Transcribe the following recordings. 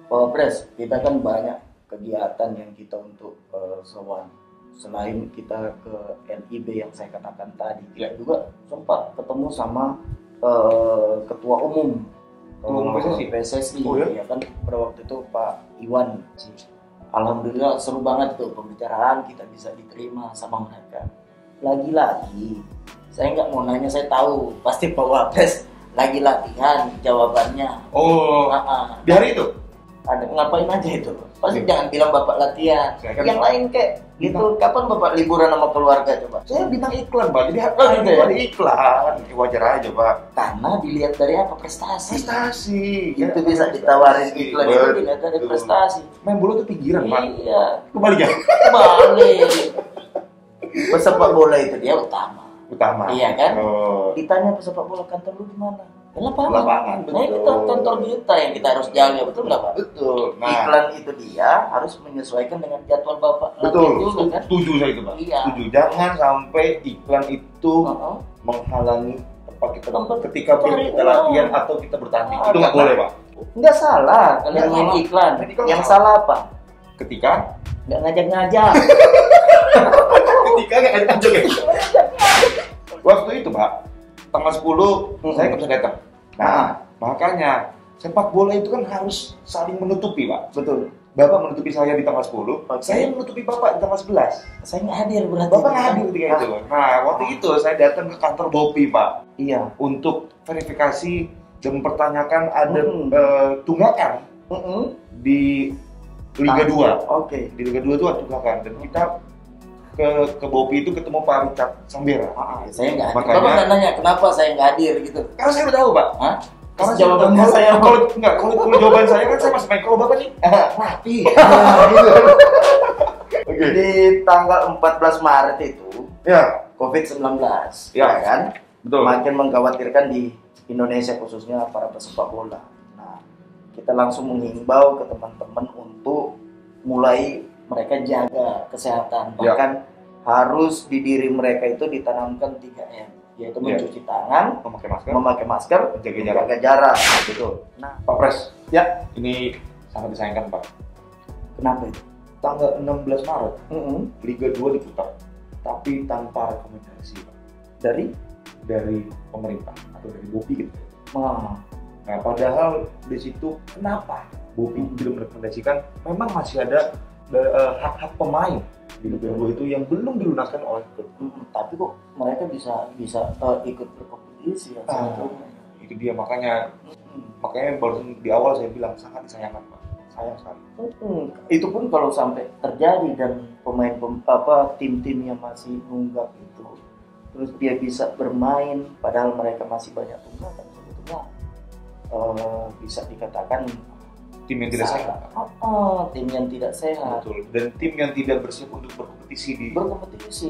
Pak Pres, kita kan banyak kegiatan yang kita untuk sowan. Selain kita ke LIB yang saya katakan tadi, kita juga sempat ketemu sama ketua umum PSSI, ya kan pada waktu itu Pak Iwan. Alhamdulillah seru banget tuh pembicaraan, kita bisa diterima sama mereka. Lagi-lagi, saya nggak mau nanya, saya tahu pasti Pak Wapres lagi latihan jawabannya. Di hari itu? Ada ngapain aja itu? Pasti jangan bilang Bapak latihan. Yang lain kayak gitu. Kapan Bapak liburan sama keluarga coba? Saya bintang iklan, Pak. Jadi ada iklan. Wajar aja, Pak. Karena dilihat dari apa? Prestasi. Itu Ya, bisa ditawarin iklan itu dilihat dari prestasi. Main bola tuh pinggiran, Pak. Iya. Kembali. Pesepak bola itu dia utama. Iya kan? Ditanya pesepak bola, kantor lu di mana? Lapangan. Nah itu kantor kita yang kita harus jaga, betul nggak Pak? Betul. Nah, iklan itu dia harus menyesuaikan dengan jadwal Bapak. Betul. Juga, kan? Setuju saya itu, Pak. Iya. Setuju. Jangan sampai iklan itu menghalangi kita ketika kita latihan atau kita bertanding. Itu nggak boleh, Pak. Nggak salah kalian main iklan. Yang salah apa? Ketika nggak ngajak-ngajak. Ketika nggak ngajak. Waktu itu, Pak, tanggal 10 saya nggak bisa datang. Nah, makanya sepak bola itu kan harus saling menutupi, Pak. Betul. Bapak menutupi saya di tanggal 10, saya menutupi Bapak di tanggal 11. Saya nggak hadir berarti. Bapak nggak hadir ketika itu. Nah, waktu itu saya datang ke kantor Bopi, Pak. Iya. Untuk verifikasi dan mempertanyakan ada tunggakan di Liga 2. Oke. Di Liga 2 itu ada tunggakan dan kita ke Bopi itu ketemu Pak Richard Sambera. Saya nggak hadir. Bapak nggak nanya kenapa saya nggak hadir gitu. Karena saya udah tahu, Pak. Karena jawabannya saya kalau jawaban saya kan saya masih main. Kalau Bapak nih mati. Di tanggal 14 Maret itu COVID-19 ya kan? Betul. Makin mengkhawatirkan di Indonesia, khususnya para pesepak bola. Nah, kita langsung menghimbau ke teman-teman untuk mulai mereka jaga kesehatan. Bahkan harus di diri mereka itu ditanamkan 3M, yaitu mencuci tangan, memakai masker, menjaga jarak. Betul. Nah, Pak Pres, ini sangat disayangkan, Pak. Kenapa itu? Tanggal 16 Maret, Liga 2 diputar, tapi tanpa rekomendasi, Pak. Dari pemerintah atau dari Bopi gitu. Nah, padahal di situ kenapa Bopi belum merekomendasikan? Memang masih ada hak-hak pemain di Liga 2 itu yang belum dilunaskan oleh klub. Tapi kok mereka bisa ikut berkompetisi ya? Itu dia, makanya baru di awal saya bilang sangat disayangkan, Pak. Sayang sekali. Itu pun kalau sampai terjadi dan pemain tim-tim yang masih nunggak itu terus dia bisa bermain padahal mereka masih banyak tunggakan, sebetulnya bisa dikatakan tim yang tidak sehat. Tim yang tidak sehat. Betul. Dan tim yang tidak bersiap untuk berkompetisi.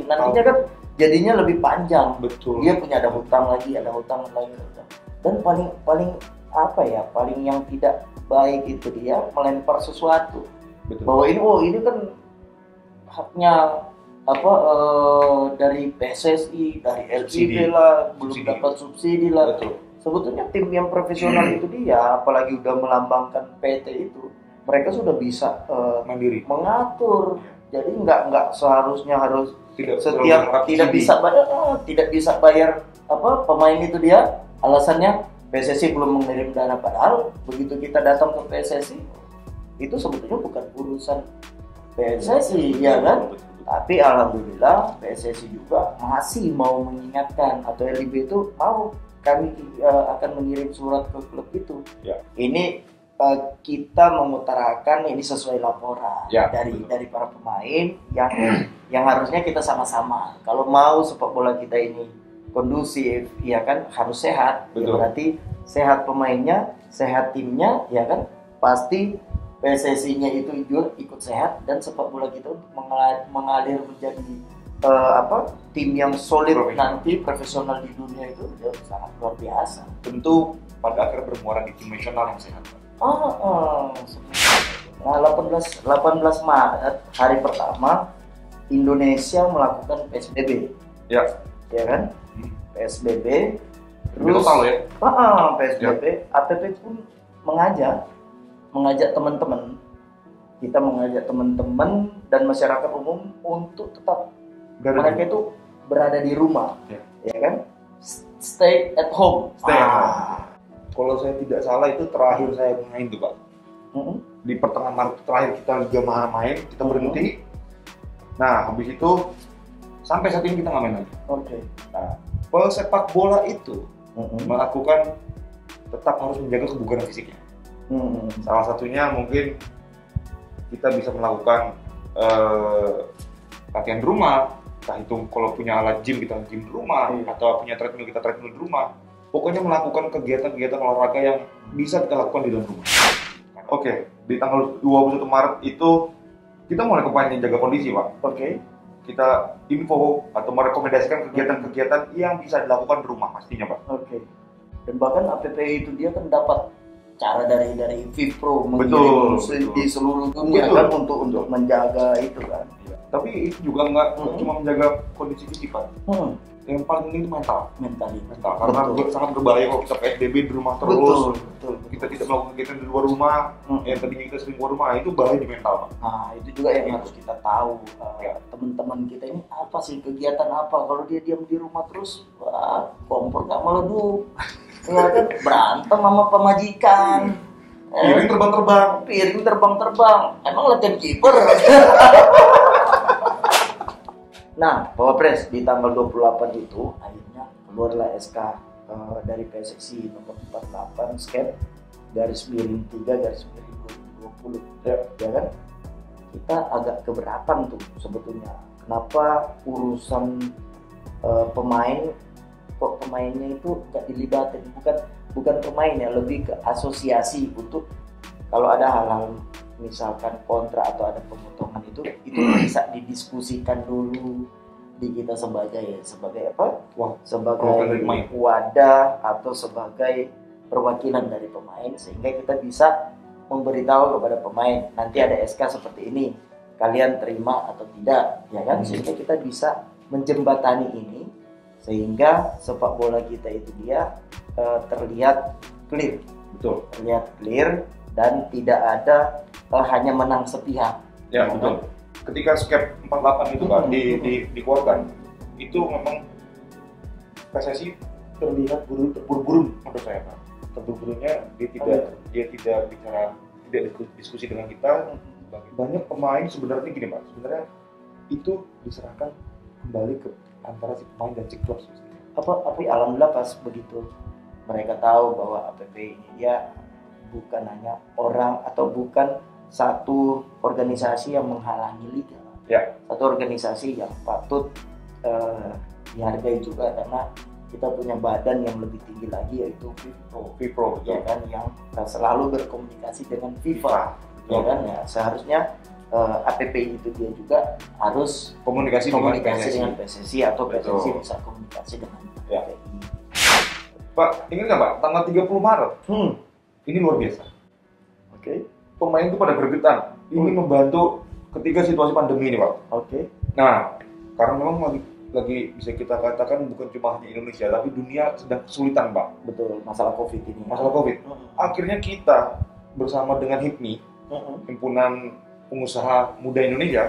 Nantinya kan jadinya lebih panjang. Betul. Dia punya ada hutang lagi. Dan paling paling yang tidak baik itu dia melempar sesuatu. Betul. Bahwa ini kan haknya dari PSSI, dari LIB lah, belum dapat subsidi lah. Betul. Sebetulnya tim yang profesional itu dia, apalagi udah melambangkan PT itu, mereka sudah bisa mandiri mengatur. Jadi nggak seharusnya harus tidak bisa bayar pemain itu dia. Alasannya PSSI belum mengirim dana, padahal begitu kita datang ke PSSI itu sebetulnya bukan urusan PSSI, ya kan? Tapi alhamdulillah PSSI juga masih mau mengingatkan, atau LIB itu mau kami akan mengirim surat ke klub itu. Ini kita mengutarakan ini sesuai laporan dari para pemain yang harusnya kita sama-sama. Kalau mau sepak bola kita ini kondusif, ya kan, harus sehat. Ya berarti sehat pemainnya, sehat timnya, ya kan, pasti PSSI-nya itu juga ikut sehat dan sepak bola kita untuk mengalir menjadi tim yang solid nanti profesional di dunia itu sangat luar biasa. Tentu pada akhirnya bermuara di tim nasional yang sehat. Nah, 18 Maret hari pertama Indonesia melakukan PSBB. Ya kan? PSBB. Terus PSBB, APP pun mengajak mengajak teman-teman, kita mengajak teman-teman dan masyarakat umum untuk tetap mereka itu berada di rumah, ya kan? Stay at home. Kalau saya tidak salah itu terakhir saya main tuh Pak. Di pertengahan Maret terakhir kita Liga main, kita berhenti. Nah, habis itu sampai saat ini kita nggak main lagi. Nah, pesepak bola itu melakukan tetap harus menjaga kebugaran fisiknya. Salah satunya mungkin kita bisa melakukan latihan di rumah, entah itu kalau punya alat gym kita gym di rumah, atau punya treadmill kita treadmill di rumah. Pokoknya melakukan kegiatan-kegiatan olahraga yang bisa kita lakukan di dalam rumah. Oke, di tanggal 21 Maret itu kita mulai kampanye jaga kondisi Pak. Kita info atau merekomendasikan kegiatan-kegiatan yang bisa dilakukan di rumah pastinya Pak. Dan bahkan APPI itu dia kan dapat cara dari FIFPro di seluruh dunia kan untuk menjaga itu kan. Tapi itu juga nggak cuma menjaga kondisi fisik Pak. Yang paling penting itu mental. Karena sangat berbahaya kalau kita PSBB di rumah terus. Kita tidak melakukan kegiatan di luar rumah. Yang tadinya kita sering keluar rumah itu bahaya di mental Pak. Nah itu juga yang harus kita tahu. Teman-teman kita ini apa sih kegiatan apa? Kalau dia diam di rumah terus, kompor nggak meleduk. Ya kan berantem sama pemajikan. Piring terbang. Emang latihan kiper. Nah, Bapak Pres, di tanggal 28 itu akhirnya keluarlah SK dari PSSI nomor 48 skep _3 _2020 ya kan? Kita agak keberatan tuh sebetulnya. Kenapa urusan pemainnya itu nggak dilibatin? Bukan pemain ya, lebih ke asosiasi untuk kalau ada hal-hal misalkan kontra atau ada pemotongan itu bisa didiskusikan dulu di kita sebagai apa? Sebagai wadah atau sebagai perwakilan dari pemain, sehingga kita bisa memberitahu kepada pemain nanti ada SK seperti ini, kalian terima atau tidak, ya kan? Sehingga kita bisa menjembatani ini sehingga sepak bola kita itu dia terlihat clear. Terlihat clear dan tidak ada hanya menang sepihak. Ya betul. Ketika skep 48 itu Pak dikeluarkan, itu memang PSSI terlihat terburu-buru menurut saya Pak. Terburu-burunya dia tidak diskusi dengan kita. Banyak pemain sebenarnya gini Pak. Sebenarnya itu diserahkan kembali ke antara si pemain dan si klub. Tapi alhamdulillah pas begitu mereka tahu bahwa APP ini dia bukan hanya orang atau bukan satu organisasi yang menghalangi liga, satu organisasi yang patut dihargai juga karena kita punya badan yang lebih tinggi lagi yaitu FIFPro ya kan, yang selalu berkomunikasi dengan FIFA, ya kan ya. Seharusnya APPI itu dia juga harus komunikasi dengan PSSI atau PSSI bisa komunikasi dengan APPI. Pak, ingat nggak Pak, tanggal 30 Maret ini luar biasa. Pemain itu pada gregetan ingin membantu ketika situasi pandemi ini Pak. Nah, karena memang lagi bisa kita katakan bukan cuma hanya Indonesia tapi dunia sedang kesulitan Pak. Betul, masalah COVID ini. Akhirnya kita bersama dengan HIPMI, Himpunan Pengusaha Muda Indonesia,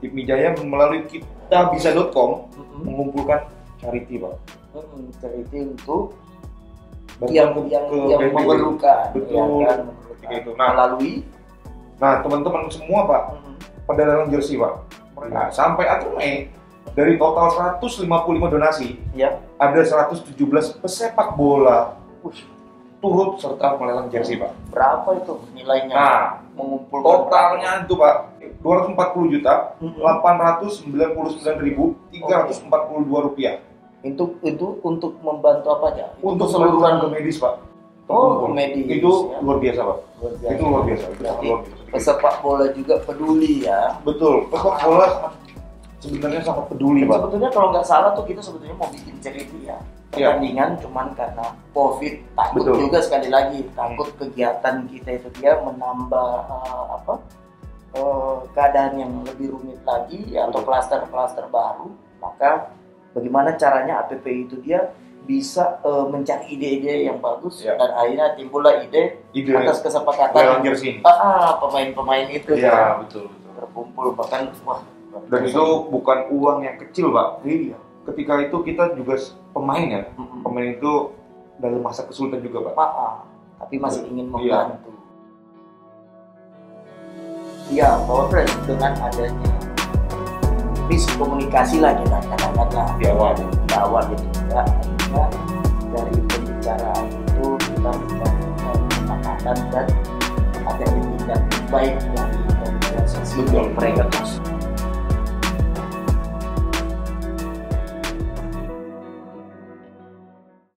HIPMI Jaya melalui kitabisa.com mengumpulkan charity Pak. Charity untuk yang memerlukan. Betul. Itu. Nah teman-teman semua Pak pada dalam jersey Pak. Nah, sampai akhir Mei dari total 155 donasi ada 117 pesepak bola turut serta melelang jersey Pak. Berapa itu nilainya? Nah, mengumpulkan totalnya itu Pak 240 juta 899.342 rupiah. Itu untuk membantu apa aja? Untuk seluruhan ke medis Pak. Medis. Itu luar biasa Pak. Itu luar biasa. Pesepak bola juga peduli ya. Betul. Pesepak bola sebenarnya sangat peduli Pak. Sebetulnya kalau nggak salah tuh kita sebetulnya mau bikin charity ya. Pertandingan cuman karena COVID takut juga sekali lagi takut kegiatan kita itu dia menambah keadaan yang lebih rumit lagi atau klaster baru. Maka bagaimana caranya APPI itu dia bisa mencari ide-ide yang bagus dan akhirnya timbullah ide atas kesepakatan pemain-pemain itu betul terkumpul bahkan dan itu bukan uang yang kecil Pak. Iya. Ketika itu kita juga pemain ya. Pemain itu dalam masa kesulitan juga Pak. Tapi masih ingin membantu. Ya, bahwa dengan adanya miskomunikasi lah kita katakan di awal gitu ya, akhirnya dari pembicaraan itu kita mencari kesepakatan dan ada etikat baik dari proses mereka.